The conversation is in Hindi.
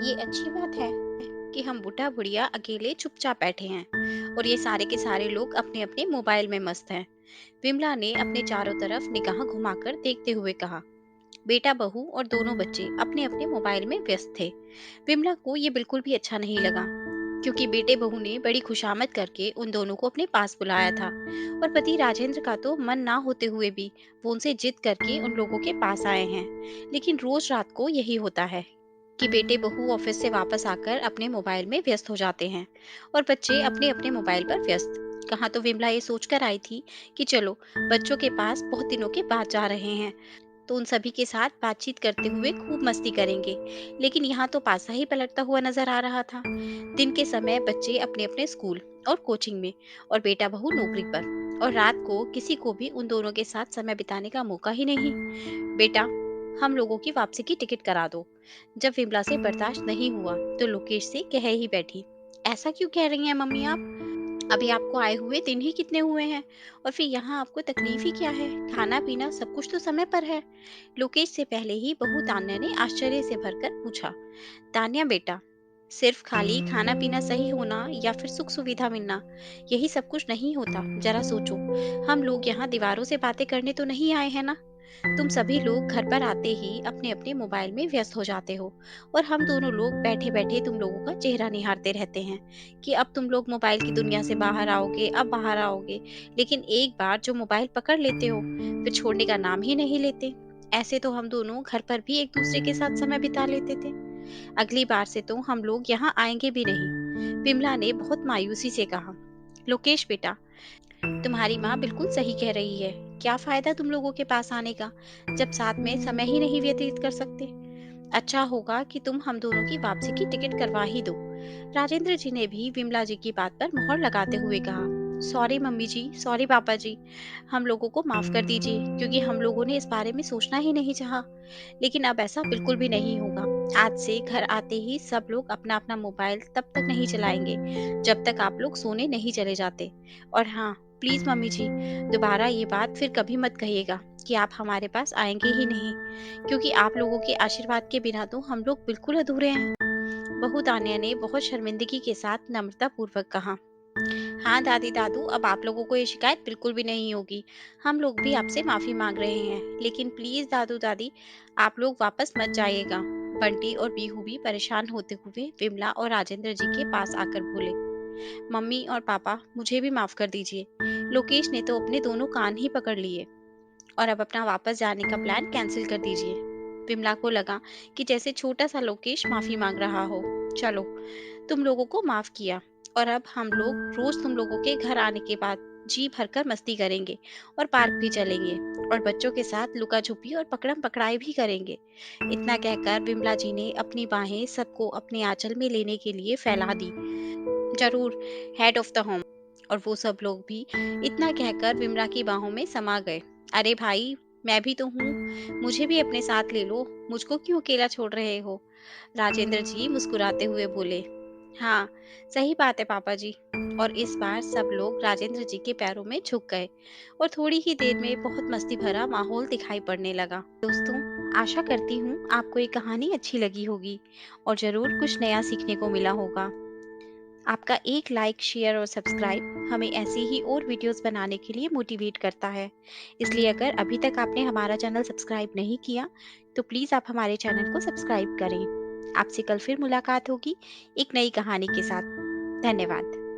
ये अच्छी बात है कि हम बुढ़ा बुढ़िया अकेले चुपचाप बैठे हैं और ये सारे के सारे लोग अपने अपने मोबाइल में मस्त हैं। विमला ने अपने चारों तरफ निगाह घुमाकर देखते हुए कहा। बेटा बहू और दोनों बच्चे अपने अपने मोबाइल में व्यस्त थे। विमला को ये बिल्कुल भी अच्छा नहीं लगा, क्योंकि बेटे बहू ने बड़ी खुशामद करके उन दोनों को अपने पास बुलाया था और पति राजेंद्र का तो मन ना होते हुए भी वो उनसे जिद करके उन लोगों के पास आए हैं। लेकिन रोज रात को यही होता है कि बेटे बहू ऑफिस से वापस आकर अपने मोबाइल में व्यस्त हो जाते हैं और बच्चे अपने अपने मोबाइल पर व्यस्त। कहाँ तो विमला ये सोचकर आई थी कि चलो बच्चों के पास बहुत दिनों के बाद जा रहे हैं तो उन सभी के साथ बातचीत करते हुए खूब मस्ती करेंगे। लेकिन यहाँ तो पासा ही पलटता हुआ नजर आ रहा था। दिन के समय बच्चे अपने अपने स्कूल और कोचिंग में और बेटा बहू नौकरी पर, और रात को किसी को भी उन दोनों के साथ समय बिताने का मौका ही नहीं। बेटा, हम लोगों की वापसी की टिकट करा दो। जब विमला से बर्दाश्त नहीं हुआ तो लोकेश से कह ही बैठी। ऐसा क्यों कह रही हैं मम्मी आप? अभी आपको आए हुए दिन ही कितने हुए हैं और फिर यहाँ आपको तकलीफ ही क्या है? खाना पीना सब कुछ तो समय पर है। लोकेश से पहले ही बहू तान्या ने आश्चर्य से भरकर पूछा। तान्या बेटा, सिर्फ खाली खाना पीना सही होना या फिर सुख सुविधा मिलना, यही सब कुछ नहीं होता। जरा सोचो, हम लोग यहाँ दीवारों से बातें करने तो नहीं आए हैं ना। तुम सभी लोग घर पर आते ही अपने अपने मोबाइल में व्यस्त हो जाते हो और हम दोनों लोग बैठे बैठे तुम लोगों का चेहरा निहारते रहते हैं कि अब तुम लोग मोबाइल की दुनिया से बाहर आओगे, अब बाहर आओगे। लेकिन एक बार जो मोबाइल पकड़ लेते हो फिर छोड़ने का नाम ही नहीं लेते। ऐसे तो हम दोनों घर पर भी एक दूसरे के साथ समय बिता लेते थे। अगली बार से तो हम लोग यहाँ आएंगे भी नहीं। विमला ने बहुत मायूसी से कहा। लोकेश बेटा, तुम्हारी माँ बिल्कुल सही कह रही है। क्या फायदा तुम लोगों के पास आने का जब साथ में समय ही नहीं व्यतीत कर सकते। अच्छा होगा कि तुम हम दोनों की वापसी की टिकट करवा ही दो। राजेंद्र जी ने भी विमला जी की बात पर मोहर लगाते हुए कहा। सॉरी मम्मी जी, सॉरी पापा जी, हम लोगों को माफ कर दीजिए, क्योंकि हम लोगों ने इस बारे में सोचना ही नहीं चाहा। लेकिन अब ऐसा बिल्कुल भी नहीं होगा। आज से घर आते ही सब लोग अपना अपना मोबाइल तब तक नहीं चलाएंगे जब तक आप लोग सोने नहीं चले जाते। और हाँ, प्लीज मम्मी जी, दोबारा ये बात फिर कभी मत कहिएगा कि आप हमारे पास आएंगे ही नहीं, क्योंकि आप लोगों के आशीर्वाद के बिना तो हम लोग बिल्कुल अधूरे हैं। बहू तान्या ने बहुत शर्मिंदगी के साथ नम्रता पूर्वक कहा। हाँ दादी दादू, अब आप लोगों को ये शिकायत बिल्कुल भी नहीं होगी। हम लोग भी आपसे माफी मांग रहे हैं, लेकिन प्लीज दादू दादी, आप लोग वापस मत जाइएगा। बंटी और बीहू भी परेशान होते हुए विमला और राजेंद्र जी के पास आकर बोले। मम्मी और पापा, मुझे भी माफ कर दीजिए। लोकेश ने तो अपने दोनों कान ही पकड़ लिए और अब अपना वापस जाने का प्लान कैंसिल कर दीजिए। विमला को लगा कि जैसे छोटा सा लोकेश माफी मांग रहा हो। चलो, तुम लोगों को माफ किया और अब हम लोग रोज तुम लोगों के घर आने के बाद जी भरकर मस्ती करेंगे और पार्क भी चलेंगे और बच्चों के साथ लुका छुपी और पकड़म पकड़ाई भी करेंगे। इतना कहकर विमला जी ने अपनी बाहें सबको अपने आंचल में लेने के लिए फैला दी। जरूर, हेड ऑफ द होम। और वो सब लोग भी इतना कहकर विमला की बाहों में समा गए। अरे भाई, मैं भी तो हूँ, मुझे भी अपने साथ ले लो, मुझको क्यों अकेला छोड़ रहे हो? राजेंद्र जी मुस्कुराते हुए बोले। हाँ, सही बात है पापा जी। और इस बार सब लोग राजेंद्र जी के पैरों में झुक गए और थोड़ी ही देर में बहुत मस्ती भरा माहौल दिखाई पड़ने लगा। दोस्तों, आशा करती हूँ आपको ये कहानी अच्छी लगी होगी और जरूर कुछ नया सीखने को मिला होगा। आपका एक लाइक, शेयर और सब्सक्राइब हमें ऐसी ही और वीडियोस बनाने के लिए मोटिवेट करता है। इसलिए अगर अभी तक आपने हमारा चैनल सब्सक्राइब नहीं किया तो प्लीज़ आप हमारे चैनल को सब्सक्राइब करें। आपसे कल फिर मुलाकात होगी एक नई कहानी के साथ। धन्यवाद।